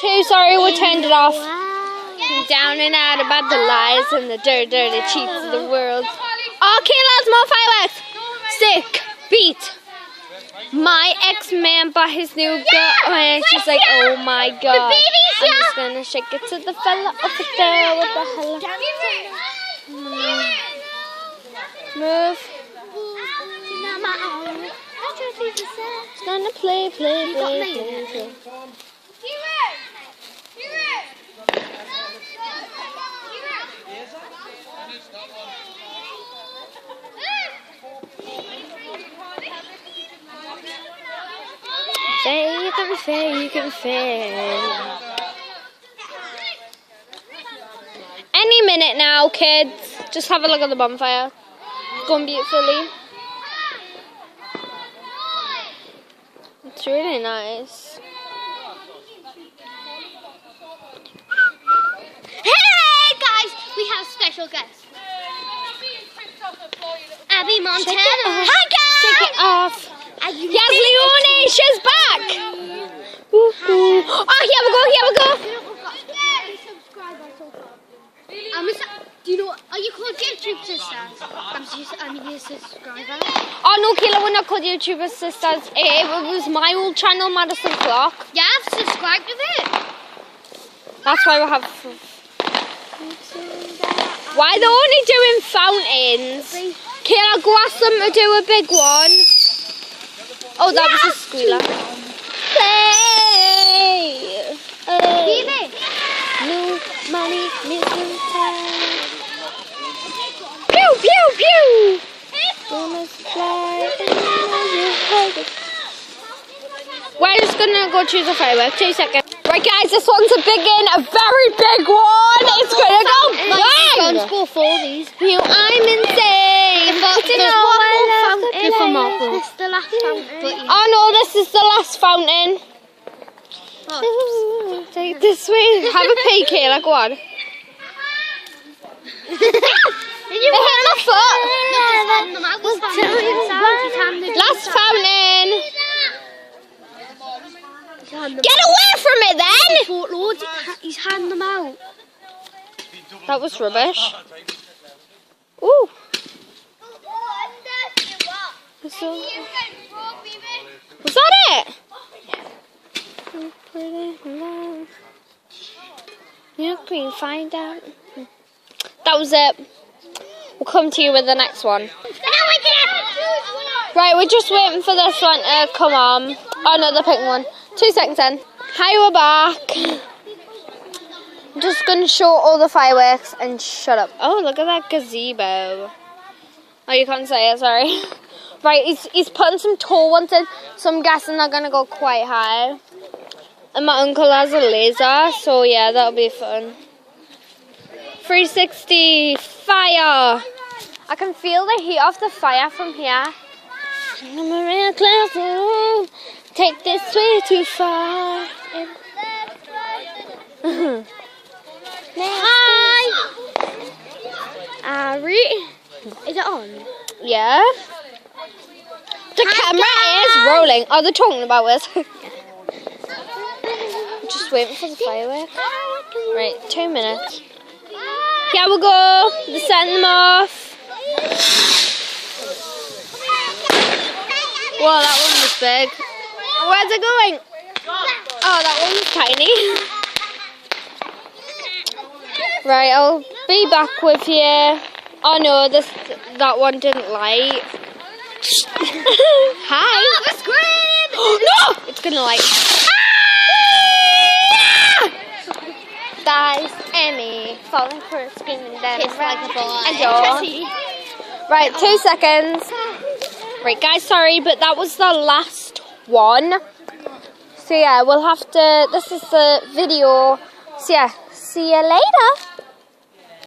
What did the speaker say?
too sorry we turned it off. Down and out about the lies and the dirty cheats of the world. Okay, lots more fireworks. Sick beat. My ex-man bought his new girl, and she's like, oh my god. I'm just gonna shake it to the fella over there. What the hell? Move. It's gonna play. Fake and fail. Any minute now, kids. Just have a look at the bonfire. It's going beautifully. It's really nice. Hey guys, we have special guests. Abby Montana. Hi guys. Shake it off. Yes, Leonie, she's back. Oh, here we go. Do you know what? Are you called YouTube sisters? I'm your subscriber. Oh no, Kayla, we're not called YouTuber sisters. It was my old channel, Madison Clock. Yeah, I've subscribed to it. That's why we have. Why they're only doing fountains? Kayla, go ask them to do a big one. Oh, that was a squealer. Play. New money, missing time. Pew, pew, pew. Gonna fly. We're just gonna go choose a firework. 2 seconds. Right, guys, this one's a big one, a very big one. It's gonna go bang. Let's go for these. I'm insane. There's one more fountain. This is the last fountain. Oh no, this is the last fountain. Oh. Take this way. Have a pee, Kayla. Go on. It hit my foot. Last fountain. Get away from it then. He's handing them out. That was rubbish. Ooh. Was that it? You can find out. That was it. We'll come to you with the next one. Right, we're just waiting for this one to come on. Oh no, the pink one. 2 seconds then. Hi, we're back. I'm just going to show all the fireworks and shut up. Oh, look at that gazebo. Oh, you can't say it, sorry. Right, he's putting some tall ones in, so I'm guessing they're going to go quite high. And my uncle has a laser, so yeah, that'll be fun. 360 fire! I can feel the heat of the fire from here. I'm a real clown. Take this way too far. Hi! Ari? Is it on? Yeah. The camera is rolling. Oh, they're talking about us. Just waiting for the firework. Right, 2 minutes. Here we go. They're setting them off. Whoa, that one was big. Where's it going? Oh, that one was tiny. Right, I'll be back with you. Oh no, that one didn't light. Hi. Oh, the screen! No! It's gonna light. Ah! Guys, Emmy falling for a screaming then. It's like a boy. Right, 2 seconds. Right, guys, sorry, but that was the last one. So yeah, we'll have to. This is the video. So yeah, see you later.